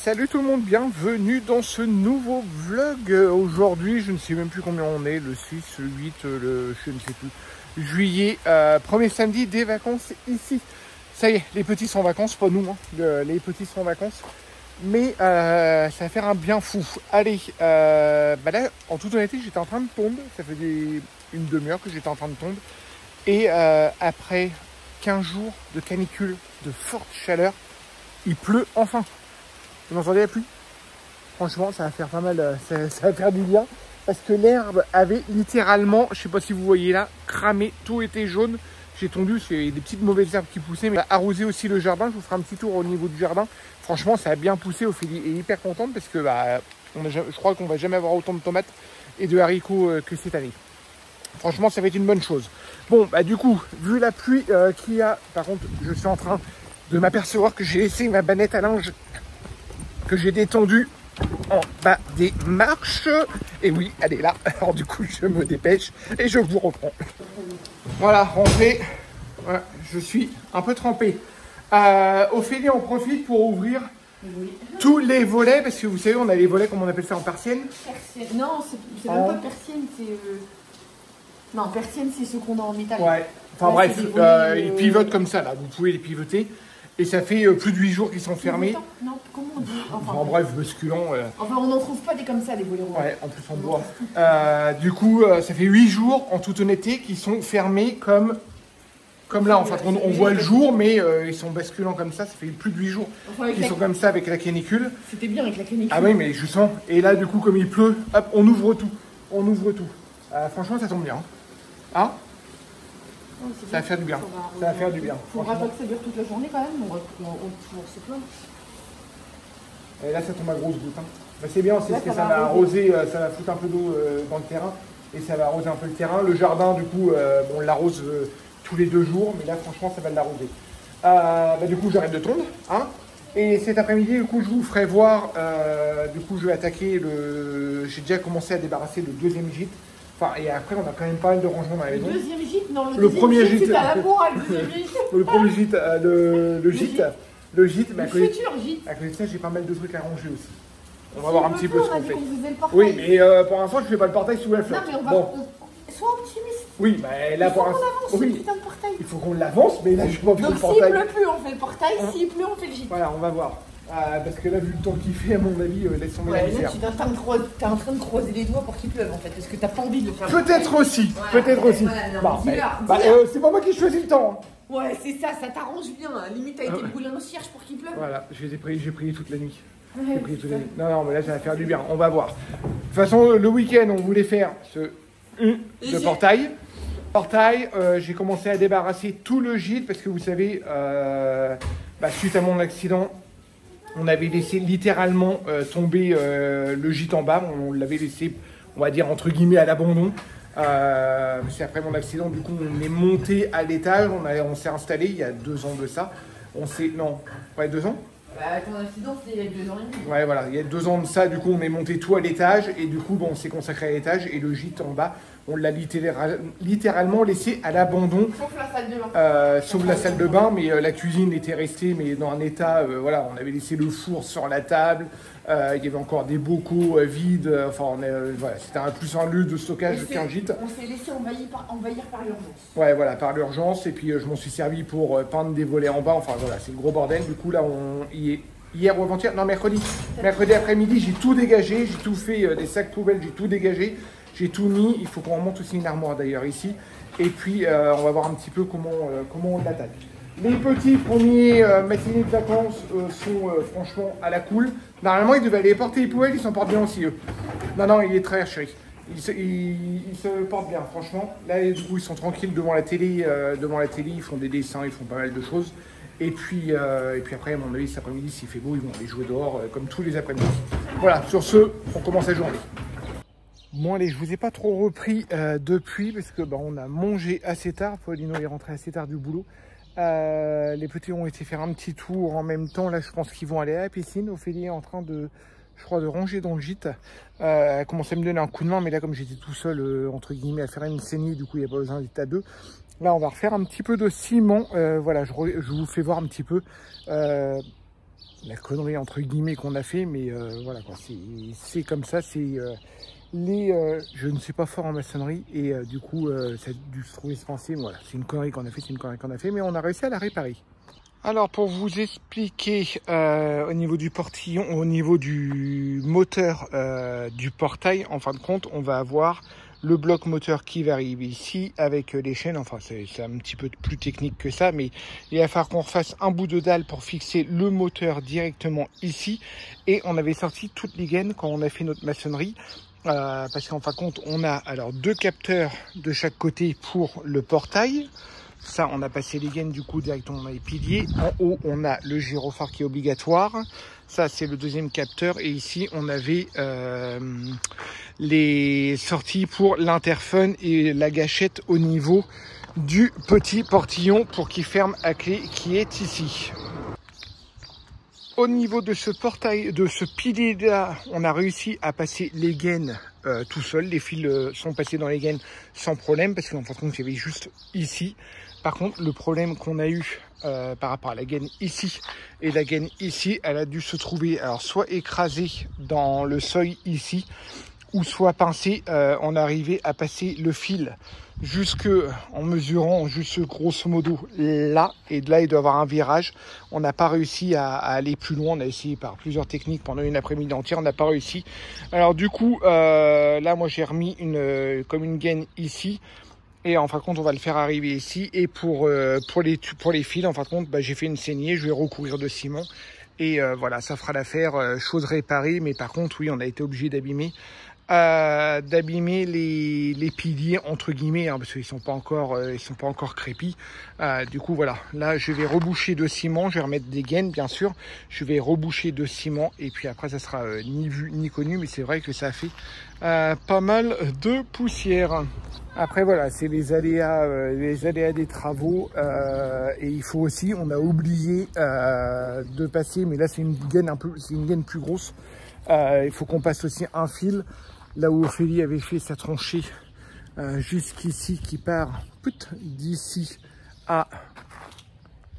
Salut tout le monde, bienvenue dans ce nouveau vlog. Aujourd'hui, je ne sais même plus combien on est, le 6, le 8, je ne sais plus, juillet, premier samedi des vacances ici. Ça y est, les petits sont en vacances, pas nous, hein. Les petits sont en vacances. Mais ça va faire un bien fou. Allez, là, en toute honnêteté, j'étais en train de tomber. Ça faisait une demi-heure que j'étais en train de tomber. Et après 15 jours de canicule, de forte chaleur, il pleut enfin. Vous m'entendez la pluie? Franchement, ça va faire pas mal, ça va faire du bien. Parce que l'herbe avait littéralement, je sais pas si vous voyez là, cramé, tout était jaune. J'ai tondu, c'est des petites mauvaises herbes qui poussaient, mais arroser aussi le jardin. Je vous ferai un petit tour au niveau du jardin. Franchement, ça a bien poussé. Ophélie est hyper contente parce que je crois qu'on va jamais avoir autant de tomates et de haricots que cette année. Franchement, ça va être une bonne chose. Bon, du coup, vu la pluie qu'il y a, par contre, je suis en train de m'apercevoir que j'ai laissé ma bannette à linge que j'ai détendue en bas des marches. Et oui, elle est là. Alors du coup, je me dépêche et je vous reprends. Voilà, rentré. Voilà, je suis un peu trempé. Ophélie en profite pour ouvrir tous les volets, parce que vous savez, on a les volets, comme on appelle ça en persienne. Persienne. Non, c'est même pas persienne, c'est... Non, persienne, c'est ce qu'on a en métal. Ouais, enfin là, bref, ils pivotent comme ça, là. Vous pouvez les pivoter. Et ça fait plus de 8 jours qu'ils sont fermés. Non, comment on dit? Enfin bref, basculant. Enfin, on n'en trouve pas des comme ça, des volets rouges. Ouais, en plus en bois. Du coup, ça fait 8 jours, en toute honnêteté, qu'ils sont fermés comme là. En fait, on voit le jour, mais ils sont basculants comme ça. Ça fait plus de 8 jours qu'ils sont comme ça avec la canicule. C'était bien avec la canicule. Ah oui, mais je sens. Et là, du coup, comme il pleut, hop, on ouvre tout. On ouvre tout. Franchement, ça tombe bien. Hein? Ça va faire du bien. Ça va faire du bien. Il ne faudra pas que ça dure toute la journée quand même. On se plaint. Et là, ça tombe à grosse goutte. Hein. Bah, c'est bien, c'est parce que ça va arroser, ça va foutre un peu d'eau dans le terrain. Et ça va arroser un peu le terrain. Le jardin, du coup, on l'arrose tous les 2 jours. Mais là, franchement, ça va l'arroser. Du coup, j'arrête de tondre. Hein. Et cet après-midi, du coup, je vous ferai voir. Du coup, je vais attaquer le... J'ai déjà commencé à débarrasser le deuxième gîte. Enfin, et après, on a quand même pas mal de rangements dans la maison. Le deuxième gîte? Non, le premier gîte. C'est à la bourre, le deuxième gîte. Le premier gîte, le gîte. Le gîte, le futur gîte. À côté de ça, j'ai pas mal de trucs à ranger aussi. On va voir un petit peu ce qu'on fait. Oui, mais pour l'instant, je fais pas le portail sous la flotte. Non, mais on va... Sois optimiste. Oui, mais là, pour l'instant... Oui, il faut qu'on l'avance, mais là, je vais pas faire le portail. Donc, s'il pleut plus, on fait le portail. S'il pleut, on fait le gîte. Voilà, on va voir. Parce que là, vu le temps qu'il fait, à mon avis, laisse tomber la misère. Tu es en train de croiser les doigts pour qu'il pleuve, en fait, parce que t'as pas envie de le faire. Peut-être aussi, peut-être aussi. C'est pas moi qui choisis le temps. Ouais, c'est ça, ça t'arrange bien. Limite, t'as été brûlé en cierge pour qu'il pleuve. Voilà, j'ai prié toute la nuit. J'ai prié toute la nuit. Non, mais là, ça va faire du bien. On va voir. De toute façon, le week-end, on voulait faire ce portail. J'ai commencé à débarrasser tout le gîte parce que vous savez, suite à mon accident, on avait laissé littéralement tomber le gîte en bas. On l'avait laissé, on va dire, entre guillemets, à l'abandon. C'est après mon accident, du coup, on est monté à l'étage. On s'est installé il y a 2 ans de ça. 2 ans. Ton accident, c'était il y a 2 ans et demi. Ouais, voilà, il y a 2 ans de ça. Du coup, on est monté tout à l'étage. Et du coup, on s'est consacré à l'étage. Et le gîte en bas, on l'a littéralement laissé à l'abandon. Sauf la salle de bain. Sauf la salle de bain, mais la cuisine était restée mais dans un état, voilà, on avait laissé le four sur la table, il y avait encore des bocaux vides, voilà, c'était plus un lieu de stockage qu'un gîte. On s'est laissé envahir par l'urgence. Ouais, voilà, par l'urgence, et puis je m'en suis servi pour peindre des volets en bas, enfin voilà, c'est le gros bordel. Du coup là, hier ou avant-hier, non, mercredi après-midi, j'ai tout dégagé, j'ai tout fait, des sacs poubelles, j'ai tout dégagé. J'ai tout mis, il faut qu'on remonte aussi une armoire d'ailleurs ici. Et puis on va voir un petit peu comment on l'attaque. Les petits premiers matinées de vacances sont franchement à la cool. Normalement ils devaient aller porter les poubelles, ils s'en portent bien aussi eux. Non, il est très chéri. Ils se portent bien franchement. Là du coup ils sont tranquilles devant la télé, ils font des dessins, ils font pas mal de choses. Et puis après à mon avis cet après-midi s'il fait beau ils vont aller jouer dehors comme tous les après-midi. Voilà, sur ce, on commence la journée. Bon allez, je vous ai pas trop repris depuis parce que on a mangé assez tard. Paulino est rentré assez tard du boulot. Les petits ont été faire un petit tour en même temps. Là, je pense qu'ils vont aller à la piscine. Ophélie est en train de ranger dans le gîte. Elle commençait à me donner un coup de main, mais là, comme j'étais tout seul, entre guillemets, à faire une saignée, du coup, il n'y a pas besoin d'être à 2. Là, on va refaire un petit peu de ciment. Voilà, je vous fais voir un petit peu la connerie entre guillemets qu'on a fait, mais voilà quoi, c'est comme ça, c'est je ne suis pas fort en maçonnerie et du coup ça a dû se trouver se penser, voilà, c'est une connerie qu'on a fait, c'est une connerie qu'on a fait, mais on a réussi à la réparer. Alors pour vous expliquer au niveau du portillon, au niveau du moteur du portail, en fin de compte, on va avoir le bloc moteur qui va arriver ici avec les chaînes. Enfin, c'est un petit peu plus technique que ça, mais il va falloir qu'on refasse un bout de dalle pour fixer le moteur directement ici. Et on avait sorti toutes les gaines quand on a fait notre maçonnerie. Parce qu'en fin de compte, on a alors 2 capteurs de chaque côté pour le portail. Ça, on a passé les gaines du coup directement dans les piliers. En haut, on a le gyrophare qui est obligatoire. Ça, c'est le deuxième capteur. Et ici, on avait les sorties pour l'interphone et la gâchette au niveau du petit portillon pour qu'il ferme à clé qui est ici. Au niveau de ce portail, de ce pilier là, on a réussi à passer les gaines tout seul. Les fils sont passés dans les gaines sans problème parce qu'en fin de compte, il y avait juste ici. Par contre, le problème qu'on a eu par rapport à la gaine ici et la gaine ici, elle a dû se trouver alors soit écrasée dans le seuil ici, ou soit pincée. On est arrivé à passer le fil jusque en mesurant juste grosso modo là, et de là il doit y avoir un virage. On n'a pas réussi à aller plus loin, on a essayé par plusieurs techniques pendant une après-midi entière, on n'a pas réussi. Alors du coup là moi j'ai remis comme une gaine ici. Et en fin de compte, on va le faire arriver ici. Et pour les fils, en fin de compte, j'ai fait une saignée. Je vais recouvrir de ciment. Et voilà, ça fera l'affaire. Chose réparée. Mais par contre, oui, on a été obligé d'abîmer les piliers entre guillemets, hein, parce qu'ils sont pas encore crépis. Du coup, voilà. Là, je vais reboucher de ciment. Je vais remettre des gaines, bien sûr. Je vais reboucher de ciment. Et puis après, ça sera ni vu ni connu. Mais c'est vrai que ça a fait pas mal de poussière. Après voilà, c'est les aléas des travaux et il faut aussi, on a oublié de passer, mais là c'est une gaine plus grosse. Il faut qu'on passe aussi un fil là où Ophélie avait fait sa tranchée jusqu'ici qui part d'ici à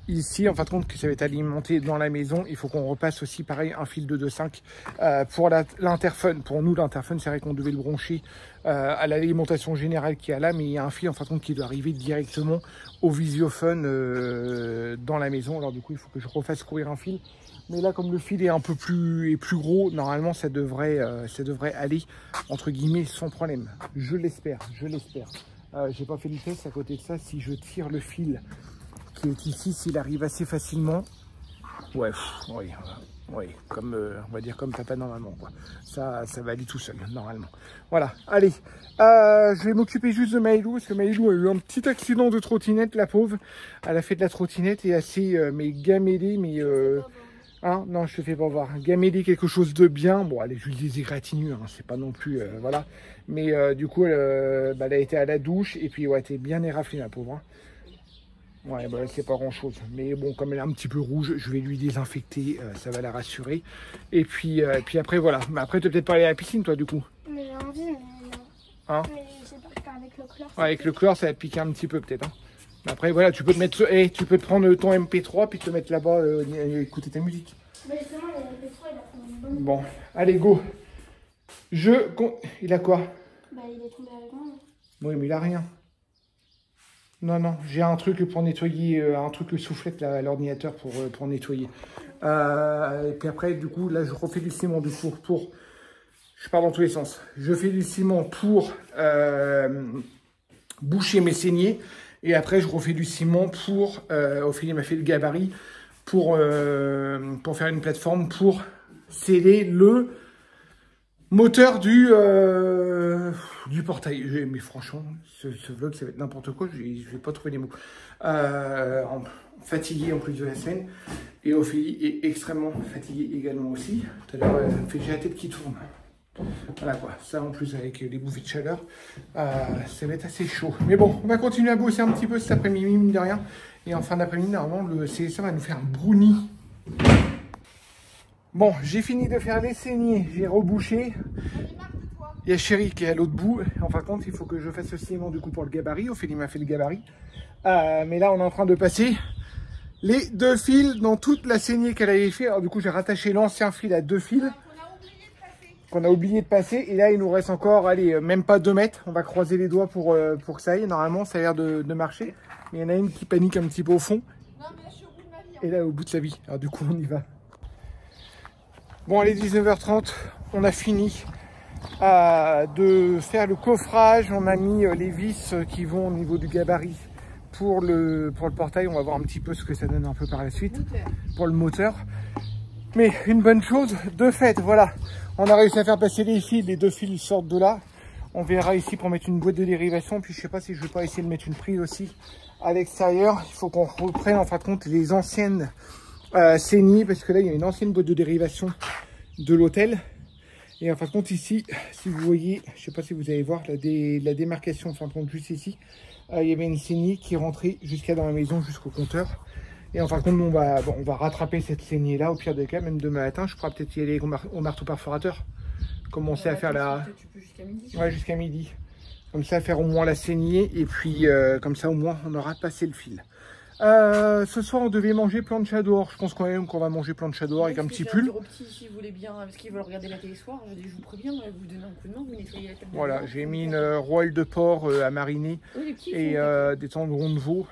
ici, en fin de compte, que ça va être alimenté dans la maison. Il faut qu'on repasse aussi, pareil, un fil de 2,5 pour l'interphone. Pour nous, l'interphone, c'est vrai qu'on devait le brancher à l'alimentation générale qu'il y a là, mais il y a un fil, en fin de compte, qui doit arriver directement au visiophone dans la maison. Alors, du coup, il faut que je refasse courir un fil. Mais là, comme le fil est un peu plus gros, normalement, ça devrait aller, entre guillemets, sans problème. Je l'espère, je l'espère. J'ai pas fait le test à côté de ça. Si je tire le fil qui est ici, s'il arrive assez facilement, ouais, oui, comme on va dire comme papa normalement, quoi. Ça va aller tout seul normalement. Voilà, allez, je vais m'occuper juste de Maïlou parce que Maïlou a eu un petit accident de trottinette, la pauvre. Elle a fait de la trottinette et assez mais gamélé, mais hein, non, je te fais pas voir. Gamélé quelque chose de bien. Bon, elle est juste des égratignures, hein, c'est pas non plus voilà. Mais du coup, elle a été à la douche et puis ouais, elle était bien éraflée la pauvre. Hein. Ouais, c'est pas grand chose. Mais bon, comme elle est un petit peu rouge, je vais lui désinfecter, ça va la rassurer. Et puis après, voilà. Mais après, tu peux peut-être pas aller à la piscine, toi, du coup. Mais j'ai envie, mais non. Hein? Mais je sais pas, avec le chlore. Ouais, avec le chlore, ça va piquer un petit peu, peut-être. Hein. Mais après, voilà, tu peux te mettre, tu peux te prendre ton MP3 puis te mettre là-bas et écouter ta musique. Mais justement, le MP3, il a fait une bonne. Bon, allez, go. Il a quoi? Bah, il est tombé avec moi. Oui, mais il a rien. Non, non, j'ai un truc pour nettoyer, un truc soufflette à l'ordinateur pour nettoyer. Et puis après, du coup, là, je refais du ciment pour... Je pars dans tous les sens. Je fais du ciment pour boucher mes saignées. Et après, je refais du ciment pour... Ophélie m'a fait le gabarit pour faire une plateforme pour sceller le moteur du portail. Mais franchement, ce vlog, ça va être n'importe quoi. Je vais pas trouver les mots. Fatigué en plus de la semaine. Et Ophélie est extrêmement fatiguée également aussi. Tout à l'heure, j'ai la tête qui tourne. Voilà quoi. Ça en plus avec les bouffées de chaleur, ça va être assez chaud. Mais bon, on va continuer à bosser un petit peu cet après-midi, mine de rien. Et en fin d'après-midi, normalement, le CSA va nous faire un brownie. Bon, j'ai fini de faire les saignées, j'ai rebouché. Il y a Chéri qui est à l'autre bout. En fin de compte, il faut que je fasse le ciment du coup pour le gabarit. Ophélie m'a fait le gabarit. Mais là, on est en train de passer les 2 fils dans toute la saignée qu'elle avait fait. Alors du coup, j'ai rattaché l'ancien fil à 2 fils. Qu'on a oublié de passer. Et là, il nous reste encore, allez, même pas 2 mètres. On va croiser les doigts pour que ça aille. Normalement, ça a l'air de marcher. Mais il y en a une qui panique un petit peu au fond. Non, mais je suis au bout de ma vie. Et là, au bout de sa vie. Alors du coup, on y va. Bon, allez, 19h30. On a fini de faire le coffrage. On a mis les vis qui vont au niveau du gabarit pour le portail. On va voir un petit peu ce que ça donne un peu par la suite. Pour le moteur. Mais une bonne chose de fait, voilà. On a réussi à faire passer les fils, les 2 fils sortent de là. On verra ici pour mettre une boîte de dérivation. Puis je sais pas si je vais pas essayer de mettre une prise aussi à l'extérieur. Il faut qu'on reprenne en fin de compte les anciennes saignées. Parce que là il y a une ancienne boîte de dérivation de l'hôtel. Et en fin de compte ici, si vous voyez, je sais pas si vous allez voir la démarcation en fin de compte juste ici. Il y avait une saignée qui rentrait jusqu'à dans la maison, jusqu'au compteur. Et en fin de compte, on va rattraper cette saignée là, au pire des cas, même demain matin, je pourrais peut-être y aller au marteau perforateur. Commencer à faire la... Tu peux jusqu'à midi. Ouais, jusqu'à midi. Comme ça, faire au moins la saignée, et puis comme ça, au moins, on aura passé le fil. Ce soir, on devait manger plancha dehors. Je pense quand même qu'on va manger plancha dehors avec un petit pull. Si vous voulez bien, parce qu'ils veulent regarder la télé soir, je vous préviens, vous donnez un coup de main, vous nettoyez la table. Voilà, j'ai mis une rolle de porc à mariner et des tendrons de veau.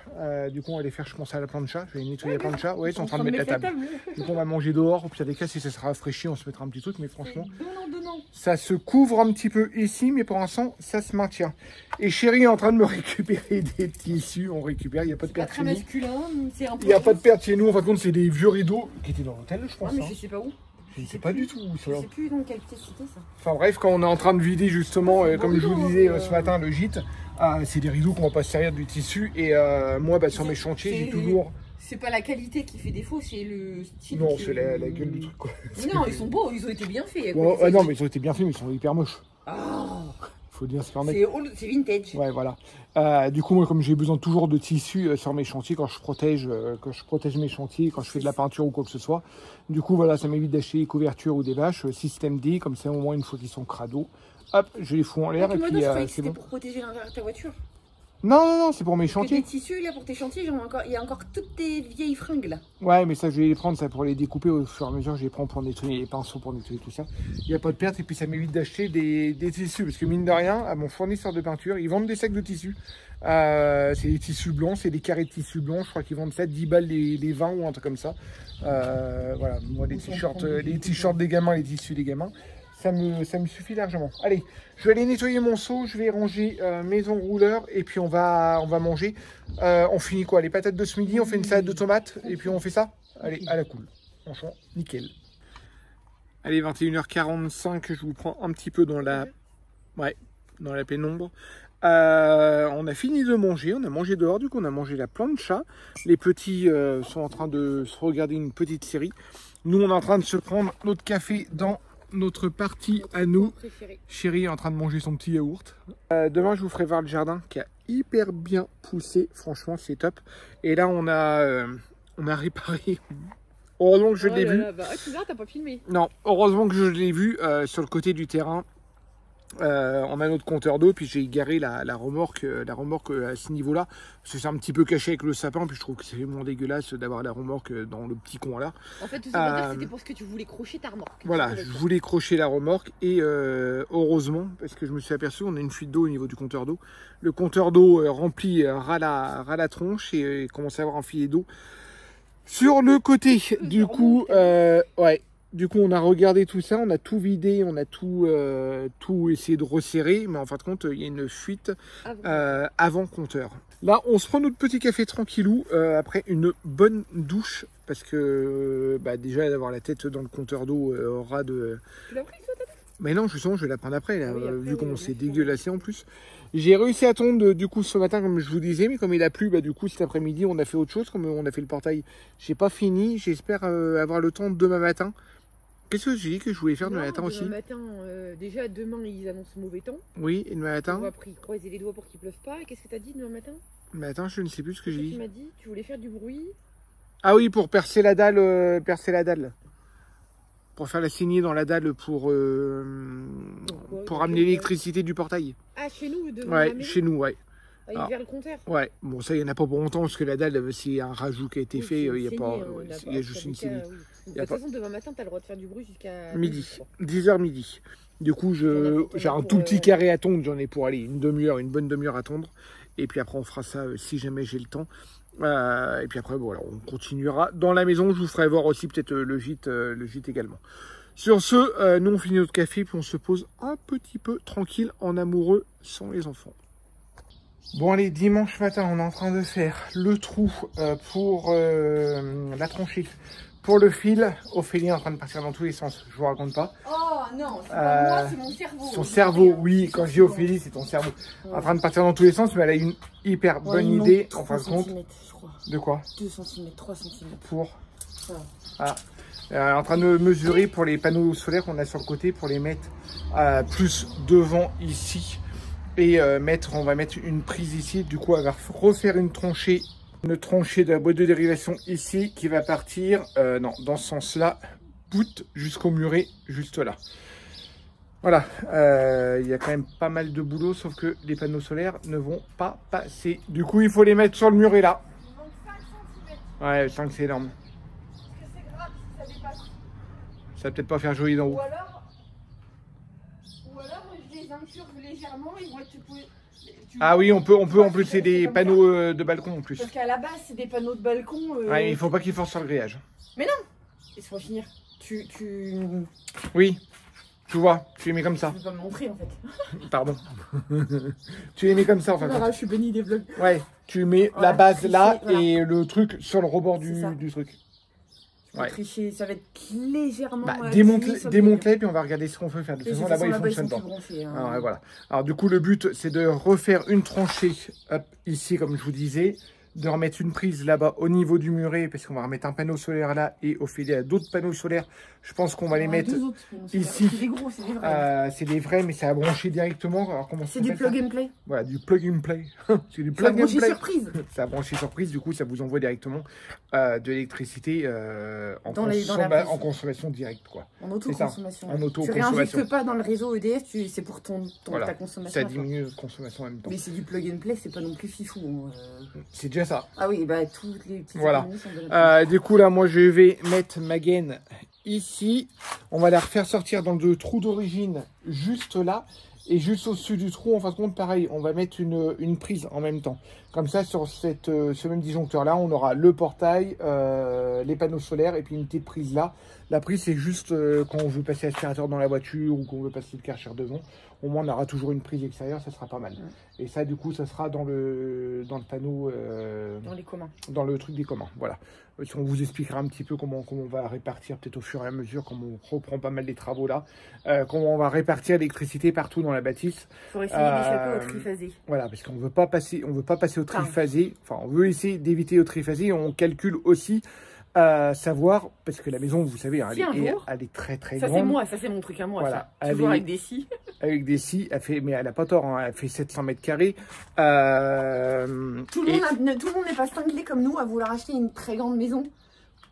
Du coup, on va aller faire, je pense, à la plancha. Je vais nettoyer la plancha. Ouais, ils sont en train de mettre la table. Du coup, on va manger dehors. Au pire des cas, si ça sera rafraîchi, on se mettra un petit truc. Mais franchement, ça se couvre un petit peu ici, mais pour l'instant, ça se maintient. Et Chérie est en train de me récupérer des tissus. On récupère, il n'y a pas de perte chez nous. Il n'y a pas de perte chez nous. En fin de compte, c'est des vieux rideaux qui étaient dans l'hôtel, je pense. Ah, mais je sais pas où. Je ne sais pas du tout où ça. Je sais plus dans quelle pièce c'était ça. Enfin bref, quand on est en train de vider justement, comme je vous disais ce matin, le gîte, c'est des rideaux qu'on va pas se servir du tissu. Et moi, sur mes chantiers, j'ai toujours... C'est pas la qualité qui fait défaut, c'est le style. Non, c'est la gueule du truc, quoi. Non, ils sont beaux, ils ont été bien faits. Non, mais ils ont été bien faits, mais ils sont hyper moches. Faut dire ce qu'on est. C'est vintage. Ouais, voilà. Du coup, moi, comme j'ai besoin toujours de tissu sur mes chantiers, quand je protège mes chantiers, quand je fais de la peinture ou quoi que ce soit, du coup, voilà, ça m'évite d'acheter des couvertures ou des bâches, système D, comme ça, au moins, une fois qu'ils sont crado, hop, je les fous en l'air et puis c'est bon. Pour protéger l'intérieur de ta voiture. Non, c'est pour mes chantiers. Des tissus, là, pour tes chantiers, il y a encore toutes tes vieilles fringues, là. Ouais, mais ça, je vais les prendre, ça, pour les découper au fur et à mesure. Je les prends pour nettoyer les pinceaux, pour nettoyer tout ça. Il n'y a pas de perte, et puis ça m'évite d'acheter des tissus. Parce que, mine de rien, à mon fournisseur de peinture, ils vendent des sacs de tissus. C'est des tissus blancs, c'est des carrés de tissus blancs. Je crois qu'ils vendent ça 10 balles les 20 ou un truc comme ça. Voilà, moi, les t-shirts des gamins, les tissus des gamins. Ça me suffit largement. Allez, je vais aller nettoyer mon seau, je vais ranger mes enrouleurs et puis on va manger. On finit quoi? Les patates de ce midi, on fait une salade de tomates et puis on fait ça? Allez, à la cool. Franchement, nickel. Allez, 21h45, je vous prends un petit peu dans la pénombre. On a fini de manger, on a mangé dehors, du coup on a mangé la plancha. Les petits sont en train de se regarder une petite série. Nous, on est en train de se prendre notre café dans notre partie à nous. Chérie est en train de manger son petit yaourt. Demain, je vous ferai voir le jardin qui a hyper bien poussé. Franchement, c'est top. Et là, on a réparé. Heureusement que je l'ai vu. T'as pas filmé. Non, heureusement que je l'ai vu sur le côté du terrain. On a notre compteur d'eau, puis j'ai garé la remorque à ce niveau-là, parce que c'est un petit peu caché avec le sapin, puis je trouve que c'est vraiment dégueulasse d'avoir la remorque dans le petit coin là. En fait, c'était parce que tu voulais crocher ta remorque. Voilà, je voulais crocher la remorque, et heureusement, parce que je me suis aperçu, on a une fuite d'eau au niveau du compteur d'eau. Le compteur d'eau rempli ras la tronche, et commence à avoir un filet d'eau sur le côté. Du coup, ouais. Du coup, on a regardé tout ça, on a tout vidé, on a tout essayé de resserrer, mais en fin de compte, il y a une fuite avant compteur. Là, on se prend notre petit café tranquillou, après une bonne douche, parce que déjà d'avoir la tête dans le compteur d'eau aura de... Tu l'as pris, toi, ta tête? Mais non, justement, je vais la prendre après, là, oui, après, vu comment c'est dégueulassé en plus. J'ai réussi à tondre du coup ce matin, comme je vous disais, mais comme il a plu, du coup cet après-midi, on a fait autre chose, comme on a fait le portail. J'ai pas fini, j'espère avoir le temps demain matin. Qu'est-ce que j'ai dit que je voulais faire demain matin aussi? Demain matin, déjà demain ils annoncent mauvais temps. Oui, et demain matin. On va croiser les doigts pour qu'il pleuve pas. Qu'est-ce que tu as dit demain matin? Mais attends, je ne sais plus ce que j'ai dit. Tu m'as dit tu voulais faire du bruit. Ah oui, pour percer la dalle, Pour faire la saignée dans la dalle pour amener l'électricité du portail. Ah, chez nous demain? Ouais, chez nous, ouais. Ah, il vers le compteur. Ouais, bon ça il n'y en a pas pour longtemps parce que la dalle, c'est un rajout qui a été fait, il y a pas, il y a pas juste une saignée. De toute façon, demain matin, tu as le droit de faire du bruit jusqu'à midi, 10h midi. Du coup, j'ai un tout petit carré à tondre, j'en ai pour aller une demi-heure, une bonne demi-heure à tondre. Et puis après, on fera ça si jamais j'ai le temps. Et puis après, voilà, on continuera dans la maison. Je vous ferai voir aussi peut-être le gîte également. Sur ce, nous on finit notre café, puis on se pose un petit peu tranquille en amoureux sans les enfants. Bon allez, dimanche matin, on est en train de faire le trou pour la tranchée. Pour le fil, Ophélie est en train de partir dans tous les sens, je vous raconte pas. Oh non, c'est pas moi, c'est mon cerveau. Son cerveau, oui, quand je dis Ophélie, c'est ton cerveau. En train de partir dans tous les sens, mais elle a une hyper bonne idée, en fin de compte. De quoi? 2 cm, 3 cm. Pour ah. En train de mesurer pour les panneaux solaires qu'on a sur le côté, pour les mettre plus devant ici. Et on va mettre une prise ici, du coup elle va refaire une tranchée de la boîte de dérivation ici qui va partir dans ce sens là, bout jusqu'au muret juste là. Voilà, il y a quand même pas mal de boulot, sauf que les panneaux solaires ne vont pas passer. Du coup il faut les mettre sur le muret là. Il manque 5 cm. Ouais, 5 c'est énorme. Parce que c'est grave si ça dépasse. Ça va peut-être pas faire joli d'en haut. Ou alors je les incurve légèrement, ils vont être... Ah oui, on peut en plus, c'est des panneaux de balcon en plus. Parce qu'à la base, c'est des panneaux de balcon. Ouais, mais il faut pas qu'ils forcent sur le grillage. Mais non. Laisse-moi finir. Oui, tu vois, tu les mets comme ça. Tu peux pas me montrer en fait. Pardon. Tu les mets comme ça en fait. Voilà, je suis bénie des vlogs. Ouais, tu mets la base là et le truc sur le rebord du truc. Ouais. Tricher, ça va être légèrement. Démonte-les, puis on va regarder ce qu'on peut faire. De toute façon, là-bas, il fonctionne pas. Alors, voilà. Alors, du coup, le but, c'est de refaire une tranchée ici, comme je vous disais, de remettre une prise là-bas au niveau du muret, parce qu'on va remettre un panneau solaire là et Ophélie a d'autres panneaux solaires. Je pense qu'on va les mettre ici. C'est des gros, c'est des vrais. C'est des vrais, mais c'est à brancher directement. C'est du plug and play. Voilà, du plug and play. C'est du plug and play. Surprise. C'est à brancher surprise, du coup, ça vous envoie directement de l'électricité en consommation directe, quoi. En autoconsommation. En autoconsommation. Tu réinjectes pas dans le réseau EDF, c'est pour ta consommation. Ça diminue notre consommation en même temps. Mais c'est du plug and play, c'est pas non plus fifou. C'est déjà ça. Ah oui, bah toutes les petites voilà. Du coup, là, moi, je vais mettre ma gaine ici. On va la refaire sortir dans le trou d'origine, juste là. Et juste au-dessus du trou, en fin de compte, pareil, on va mettre une prise en même temps. Comme ça, sur ce même disjoncteur-là, on aura le portail, les panneaux solaires et puis une petite prise là. La prise, c'est juste quand on veut passer l'aspirateur dans la voiture ou qu'on veut passer le Karcher devant. Au moins, on aura toujours une prise extérieure, ça sera pas mal. Et ça, du coup, ça sera dans le panneau... dans les communs. Dans le truc des communs, voilà. On vous expliquera un petit peu comment on va répartir, peut-être au fur et à mesure, comme on reprend pas mal les travaux là, comment on va répartir l'électricité partout dans la bâtisse. Pour essayer d'échapper au triphasé. Voilà, parce qu'on veut pas passer au triphasé. Enfin, on veut essayer d'éviter au triphasé. On calcule aussi savoir, parce que la maison, vous savez, hein, elle est très très grande. Ça c'est mon truc à moi. Voilà, ça. Toujours avec des scies. Avec des scies, mais elle n'a pas tort, hein, elle fait 700 mètres carrés. Tout le monde n'est pas cinglé comme nous à vouloir acheter une très grande maison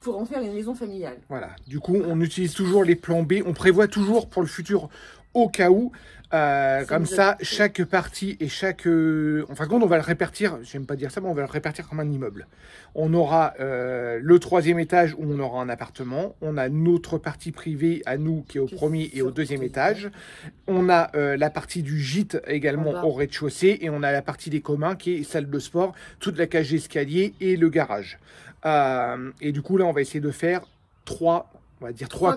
pour en faire une maison familiale. Voilà, du coup, on utilise toujours les plans B, on prévoit toujours pour le futur au cas où. Comme ça, chaque partie et chaque... en fin de compte, on va le répartir, j'aime pas dire ça, mais on va le répartir comme un immeuble. On aura le 3e étage où on aura un appartement. On a notre partie privée à nous qui est au 1er et au 2e étage. On a la partie du gîte également au rez-de-chaussée. Et on a la partie des communs qui est salle de sport, toute la cage d'escalier et le garage. Et du coup, là, on va essayer de faire trois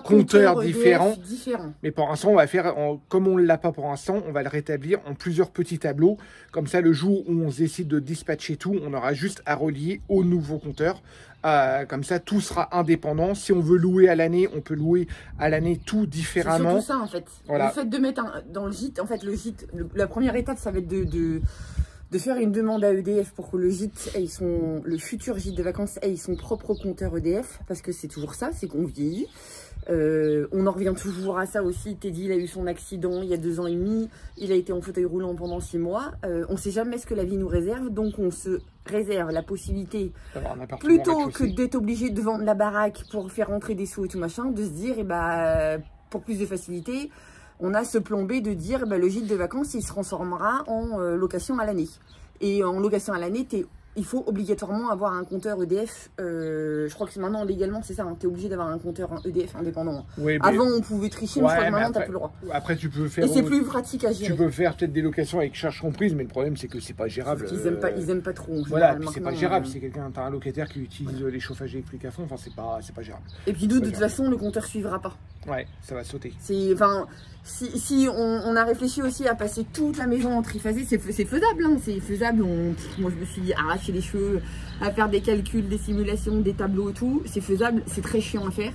compteurs différents. Mais pour l'instant, on va faire, comme on ne l'a pas pour l'instant, on va le rétablir en plusieurs petits tableaux. Comme ça, le jour où on décide de dispatcher tout, on aura juste à relier au nouveau compteur. Comme ça, tout sera indépendant. Si on veut louer à l'année, on peut louer à l'année tout différemment. C'est surtout ça, en fait. Voilà. Le fait de mettre dans le gîte, en fait, la première étape, ça va être de faire une demande à EDF pour que le gîte, le futur gîte de vacances ait son propre compteur EDF, parce que c'est toujours ça, c'est qu'on vieillit. On en revient toujours à ça aussi. Teddy, il a eu son accident il y a 2 ans et demi, il a été en fauteuil roulant pendant 6 mois. On ne sait jamais ce que la vie nous réserve, donc on se réserve la possibilité, plutôt que d'être obligé de vendre la baraque pour faire rentrer des sous et tout machin, de se dire, pour plus de facilité, on a ce plan B de dire le gîte de vacances il se transformera en location à l'année. Et en location à l'année, il faut obligatoirement avoir un compteur EDF. Je crois que maintenant, légalement, c'est ça. Hein, tu es obligé d'avoir un compteur EDF indépendant. Hein. Oui, mais... Avant, on pouvait tricher, mais je crois que maintenant, tu n'as plus le droit. Après, tu peux faire... Et c'est plus pratique à gérer. Tu peux faire peut-être des locations avec charge comprise, mais le problème, c'est que c'est pas gérable. Ils aiment pas trop. Voilà, puis c'est pas gérable. C'est quelqu'un, t'as un locataire qui utilise les chauffages électriques à fond, enfin, c'est pas gérable. Et puis nous, de toute façon, le compteur suivra pas. Ouais, ça va sauter. Enfin... Si on a réfléchi aussi à passer toute la maison en triphasé, c'est faisable, hein, c'est faisable. Moi, je me suis arraché les cheveux à faire des calculs, des simulations, des tableaux et tout. C'est faisable, c'est très chiant à faire.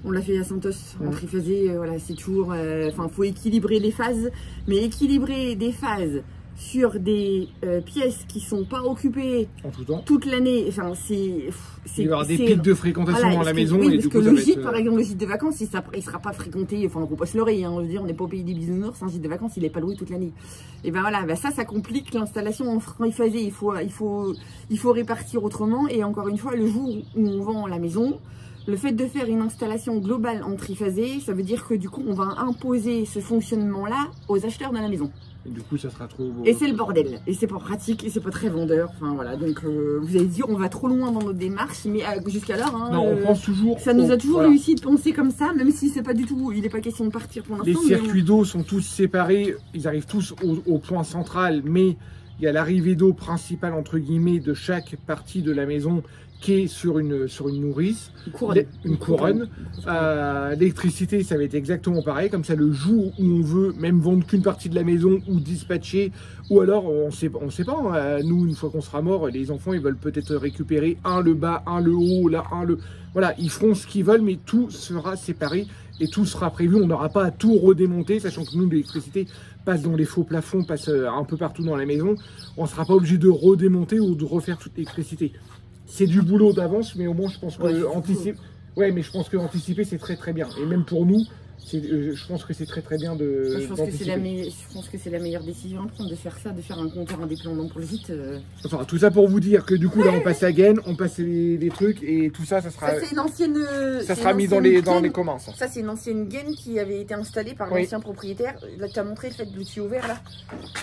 On l'a fait à Santos en triphasé, voilà, c'est toujours... Enfin, faut équilibrer les phases, mais équilibrer des phases sur des pièces qui sont pas occupées en tout temps toute l'année, enfin il va y avoir des pics de fréquentation dans la maison. Oui, parce que le gîte, par exemple, le gîte de vacances, il sera pas fréquenté, enfin on peut pas se leurrer, hein, je veux dire, on n'est pas au pays des bisounours, un gîte de vacances, il est pas loué toute l'année. Et ben voilà, ça complique l'installation en triphasé, il faut répartir autrement, et encore une fois, le jour où on vend la maison, le fait de faire une installation globale en triphasé, ça veut dire que du coup, on va imposer ce fonctionnement-là aux acheteurs de la maison. Et du coup, ça sera trop beau. Et c'est le bordel. Et c'est pas pratique, et c'est pas très vendeur. Enfin voilà, donc vous avez dit, on va trop loin dans notre démarche, mais jusqu'alors, hein, non, on pense toujours. Ça nous a toujours réussi de penser comme ça, même si c'est pas du tout. Il n'est pas question de partir pour l'instant. Les circuits d'eau sont tous séparés, ils arrivent tous au point central, mais il y a l'arrivée d'eau principale entre guillemets de chaque partie de la maison qui est sur une nourrice, une couronne. L'électricité, ça va être exactement pareil, comme ça le jour où on veut même vendre qu'une partie de la maison ou dispatcher, ou alors on sait pas, hein, nous une fois qu'on sera mort, les enfants ils veulent peut-être récupérer un le bas, un le haut, là un le... Voilà, ils feront ce qu'ils veulent, mais tout sera séparé et tout sera prévu, on n'aura pas à tout redémonter, sachant que nous l'électricité passe dans les faux plafonds, passe un peu partout dans la maison, on ne sera pas obligé de redémonter ou de refaire toute l'électricité. C'est du boulot d'avance, mais au moins je pense que anticiper, mais je pense que anticiper c'est très bien. Et même pour nous, je pense que c'est très bien de. Je pense que c'est la meilleure décision à prendre de faire ça, de faire un compteur indépendant pour le gîte. Enfin, tout ça pour vous dire que du coup là on passe à Gaine, on passe les trucs et tout ça, ça sera. Ça c'est une ancienne. Ça sera mis dans les communs. Ça c'est une ancienne gaine qui avait été installée par l'ancien propriétaire. Là tu as montré le fait de tuyau vert là,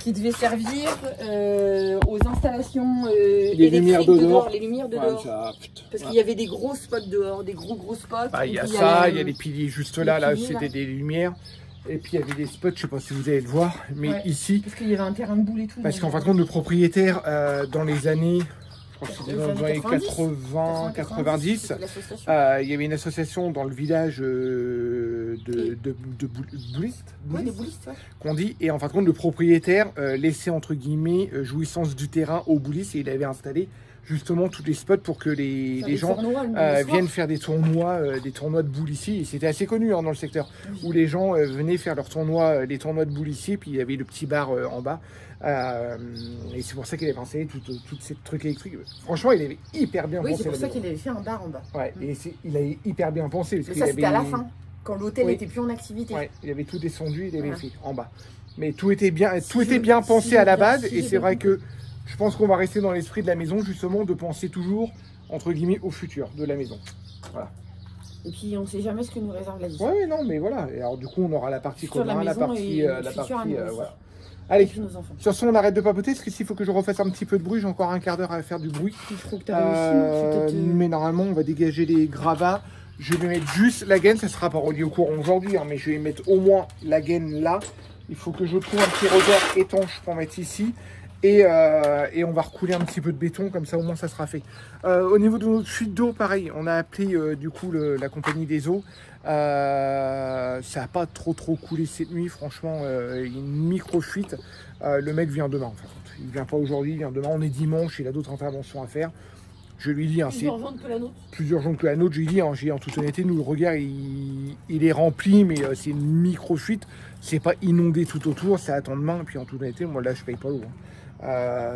qui devait servir aux installations les lumières de dehors. Les lumières de dehors. Parce qu'il y avait des gros spots dehors, des gros spots. Il y a ça, il y a les piliers juste là, c'était des lumières. Et puis il y avait des spots, je sais pas si vous allez le voir, mais ici. Parce qu'il y avait un terrain de boule et tout. Parce qu'en fin de compte, le propriétaire, dans les années, je crois que c'était dans les années 80, 90, il y avait une association dans le village de boulistes, qu'on dit. Et en fin de compte, le propriétaire laissait entre guillemets jouissance du terrain aux boulistes et il avait installé justement tous les spots pour que les gens viennent faire des tournois de boules ici. Et c'était assez connu hein, dans le secteur, où les gens venaient faire leurs tournois, les tournois de boules ici, puis il y avait le petit bar en bas. Et c'est pour ça qu'il avait installé toutes ces trucs électriques. Franchement, il avait hyper bien pensé. Oui, c'est pour ça qu'il avait fait un bar en bas. Ouais, et il avait hyper bien pensé. Parce ça, c'était à la fin, quand l'hôtel n'était plus en activité. Ouais, il avait tout descendu, il avait fait en bas. Mais tout était bien pensé à la base, et c'est vrai que je pense qu'on va rester dans l'esprit de la maison, justement, de penser toujours, entre guillemets, au futur de la maison. Voilà. Et puis, on ne sait jamais ce que nous réserve la vie. Ouais, non, mais voilà. Et alors, du coup, on aura la partie commun, la partie... voilà. Allez, sur ce, on arrête de papoter, parce que s'il faut que je refasse un petit peu de bruit, j'ai encore un quart d'heure à faire du bruit. Mais normalement, on va dégager les gravats. Je vais mettre juste la gaine, ça sera pas relié au courant aujourd'hui, hein, mais je vais mettre au moins la gaine là. Il faut que je trouve un petit revers étanche pour mettre ici. Et on va recouler un petit peu de béton, comme ça au moins ça sera fait. Au niveau de notre fuite d'eau, pareil, on a appelé du coup la compagnie des eaux. Ça n'a pas trop coulé cette nuit, franchement, une micro-fuite. Le mec vient demain, en fait. Il vient pas aujourd'hui, il vient demain. On est dimanche, il a d'autres interventions à faire. Je lui dis, hein, plus urgente que la nôtre. Plus urgente que la nôtre, je lui dis, hein, en toute honnêteté, nous le regard il est rempli, mais c'est une micro-fuite. C'est pas inondé tout autour, c'est à temps de main. Et puis en toute honnêteté, moi là je paye pas l'eau.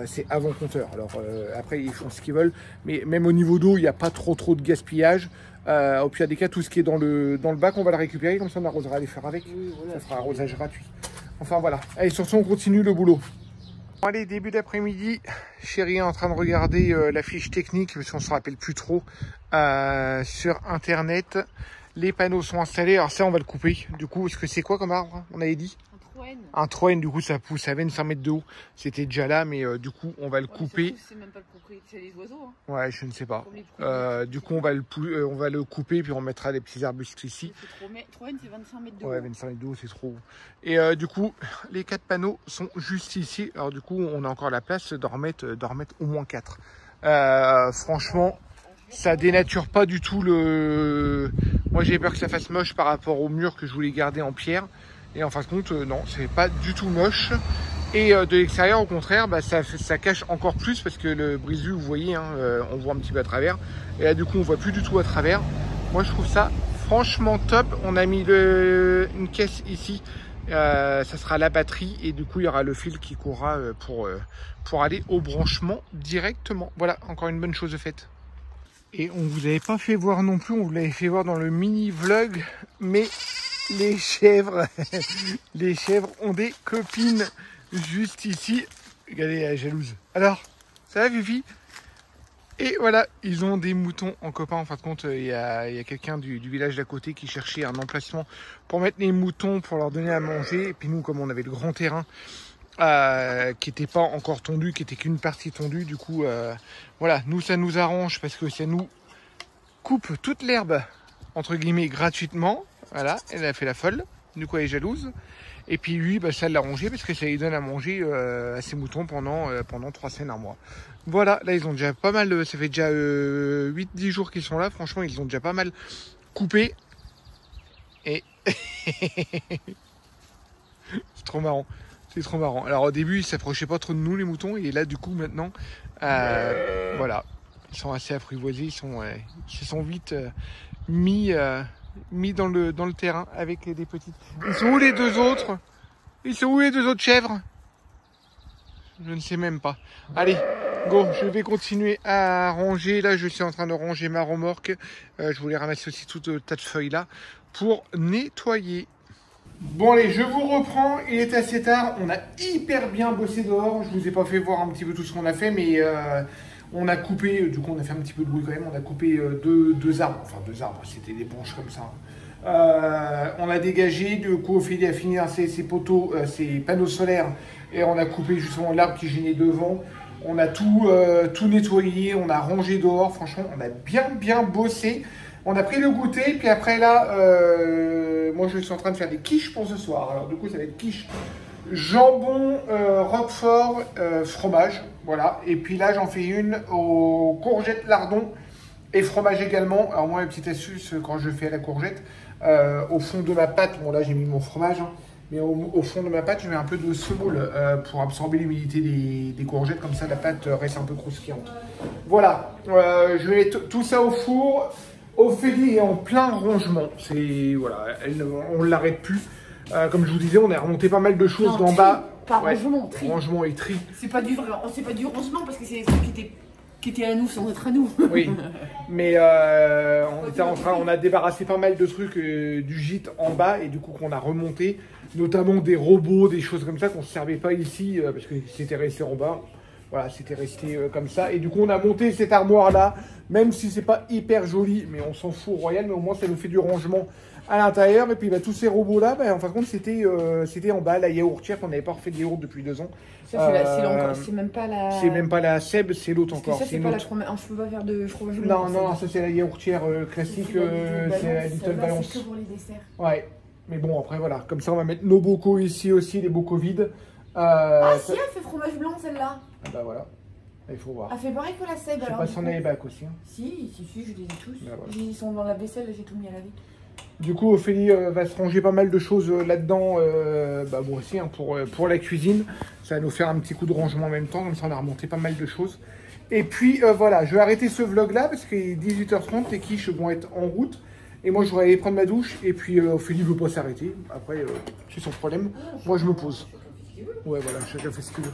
C'est avant compteur. Alors après ils font ce qu'ils veulent, mais même au niveau d'eau il n'y a pas trop de gaspillage. Au pire des cas, tout ce qui est dans le bac on va le récupérer, comme ça on arrosera les fleurs avec. Oui, voilà, ça fera arrosage gratuit. Enfin voilà, allez, sur ce on continue le boulot. Allez, début d'après-midi, chérie est en train de regarder la fiche technique, parce qu'on ne se rappelle plus trop, sur internet. Les panneaux sont installés, alors ça on va le couper du coup, parce que c'est quoi comme arbre, on avait dit? Un Troène, du coup, ça pousse à 25 mètres de haut. C'était déjà là, mais du coup, on va le couper. C'est même pas le propriétaire, c'est les oiseaux. Hein. Ouais, je ne sais pas. Du coup, on va le couper, puis on mettra des petits arbustes ici. Troène, c'est 25 mètres de haut. Ouais, 25 mètres de haut, c'est trop haut. Et du coup, les 4 panneaux sont juste ici. Alors du coup, on a encore la place d'en remettre au moins 4. Franchement, ça dénature pas du tout le... Moi, j'ai peur que ça fasse moche par rapport au mur que je voulais garder en pierre. Et en fin de compte, non, c'est pas du tout moche. Et de l'extérieur, au contraire, bah, ça cache encore plus parce que le brise-vue, vous voyez, hein, on voit un petit peu à travers. Et là, du coup, on voit plus du tout à travers. Moi, je trouve ça franchement top. On a mis une caisse ici. Ça sera la batterie et du coup, il y aura le fil qui courra pour aller au branchement directement. Voilà, encore une bonne chose de faite. Et on vous avait pas fait voir non plus, on vous l'avait fait voir dans le mini vlog, mais les chèvres, les chèvres ont des copines juste ici. Regardez, elle est jalouse. Alors, ça va, Fifi? Et voilà, ils ont des moutons en copain. En fin de compte, il y a quelqu'un du village d'à côté qui cherchait un emplacement pour mettre les moutons, pour leur donner à manger. Et puis nous, comme on avait le grand terrain, qui n'était pas encore tondu, qui était qu'une partie tondue, du coup, voilà, nous, ça nous arrange parce que ça nous coupe toute l'herbe, entre guillemets, gratuitement. Voilà, elle a fait la folle, du coup, elle est jalouse. Et puis lui, bah, ça l'a rangé parce que ça lui donne à manger à ses moutons pendant 3 semaines, un mois. Voilà, là, ils ont déjà pas mal, ça fait déjà 8-10 jours qu'ils sont là. Franchement, ils ont déjà pas mal coupé. Et c'est trop marrant. C'est trop marrant. Alors au début, ils s'approchaient pas trop de nous, les moutons. Et là, du coup, maintenant, voilà. Ils sont assez apprivoisés. Ils se sont vite mis dans le terrain avec des petites. Ils sont où les deux autres? Ils sont où les deux autres chèvres? Je ne sais même pas. Allez, go, je vais continuer à ranger. Là, je suis en train de ranger ma remorque. Je voulais ramasser aussi tout le tas de feuilles là pour nettoyer. Bon allez, je vous reprends, il est assez tard, on a hyper bien bossé dehors, je vous ai pas fait voir un petit peu tout ce qu'on a fait, mais on a coupé, du coup on a fait un petit peu de bruit quand même, on a coupé deux arbres, enfin 2 arbres, c'était des branches comme ça. On a dégagé, du coup Ophélie a fini ses poteaux, ses panneaux solaires, et on a coupé justement l'arbre qui gênait devant. On a tout nettoyé, on a rangé dehors, franchement on a bien bossé. On a pris le goûter, puis après là, moi je suis en train de faire des quiches pour ce soir. Alors du coup ça va être quiche, jambon, roquefort, fromage, voilà. Et puis là j'en fais une aux courgettes lardons et fromage également. Alors moi, une petite astuce quand je fais la courgette, au fond de ma pâte, bon là j'ai mis mon fromage, hein, mais au fond de ma pâte je mets un peu de semoule pour absorber l'humidité des courgettes, comme ça la pâte reste un peu croustillante. Voilà, je vais mettre tout ça au four. Ophélie est en plein rangement, voilà, on ne l'arrête plus. Comme je vous disais, on a remonté pas mal de choses d'en bas. Pas rangement, tri. Rangement et tri. C'est pas du rangement parce que c'est des trucs qui étaient à nous sans être à nous. Oui, mais on a débarrassé pas mal de trucs du gîte en bas et du coup qu'on a remonté, notamment des robots, des choses comme ça qu'on ne servait pas ici parce que c'était resté en bas. Voilà, c'était resté comme ça. Et du coup, on a monté cette armoire-là, même si c'est pas hyper joli, mais on s'en fout royal, mais au moins ça nous fait du rangement à l'intérieur. Et puis bah, tous ces robots-là, bah, en fin de compte, c'était en bas, la yaourtière, qu'on n'avait pas refait de yaourt depuis 2 ans. C'est même pas la... C'est même pas la Seb, c'est l'autre encore. Ça, c'est pas la fromage... Je peux pas faire de fromage blanc. Non, ça c'est la yaourtière classique, c'est la Little Balance. C'est que pour les desserts. Ouais, mais bon, après voilà, comme ça on va mettre nos bocaux ici aussi, les bocaux vides. Si, elle fait fromage blanc celle-là. Ah bah voilà, il faut voir. Elle fait pareil que la Seb. Je sais pas si on a les bacs aussi. Hein. Si, je les ai tous. Bah voilà. Ils sont dans la vaisselle, j'ai tout mis à laver. Du coup, Ophélie va se ranger pas mal de choses là-dedans, bah moi aussi, hein, pour la cuisine. Ça va nous faire un petit coup de rangement en même temps, comme ça on a remonté pas mal de choses. Et puis voilà, je vais arrêter ce vlog-là parce qu'il est 18h30, les quiches vont être en route. Et moi, je vais aller prendre ma douche. Et puis, Ophélie ne veut pas s'arrêter. Après, c'est son problème. Moi, je me pose. Ouais, voilà, chacun fait ce qu'il veut.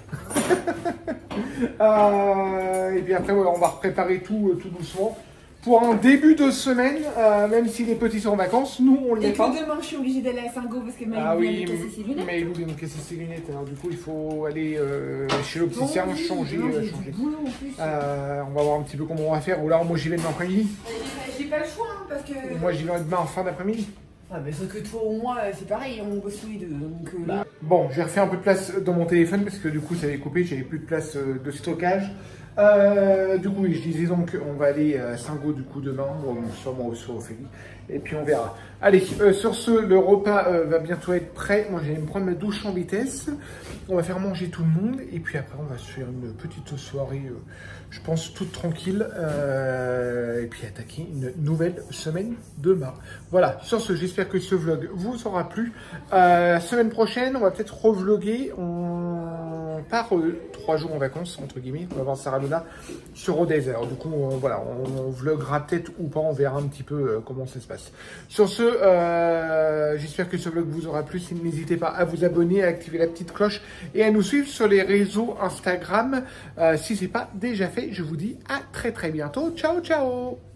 Et puis après, voilà, on va préparer tout doucement. Pour un début de semaine, même si les petits sont en vacances, nous, on ne l'est pas. Et que demain, je suis obligée d'aller à Saint-Go parce que Maïlou vient de casser ses lunettes. Maïlou vient de casser ses lunettes. Alors, du coup, il faut aller chez l'opticien, changer. On va voir un petit peu comment on va faire. Ou là, moi, j'y vais demain après-midi. J'ai pas le choix, hein, parce que... Moi, j'y vais demain en fin d'après-midi. Ah, mais sauf que toi ou moi, c'est pareil, on bosse tous les deux. Donc, Bon, j'ai refait un peu de place dans mon téléphone parce que du coup ça avait coupé, j'avais plus de place de stockage. Du coup, oui, je disais donc on va aller à Saint-Gaud du coup demain, sûrement sur Ophélie, et puis on verra. Allez, sur ce, le repas va bientôt être prêt. Moi, j'allais me prendre ma douche en vitesse. On va faire manger tout le monde, et puis après on va se faire une petite soirée, je pense toute tranquille, et puis attaquer une nouvelle semaine demain. Voilà, sur ce, j'espère que ce vlog vous aura plu. Semaine prochaine, on va peut-être revloguer. On part 3 jours en vacances, entre guillemets. On va voir Sarah Luna sur Rodez. Alors du coup, voilà, on vloguera peut-être ou pas. On verra un petit peu comment ça se passe. Sur ce, j'espère que ce vlog vous aura plu. N'hésitez pas à vous abonner, à activer la petite cloche et à nous suivre sur les réseaux Instagram. Si ce n'est pas déjà fait, je vous dis à très bientôt. Ciao, ciao!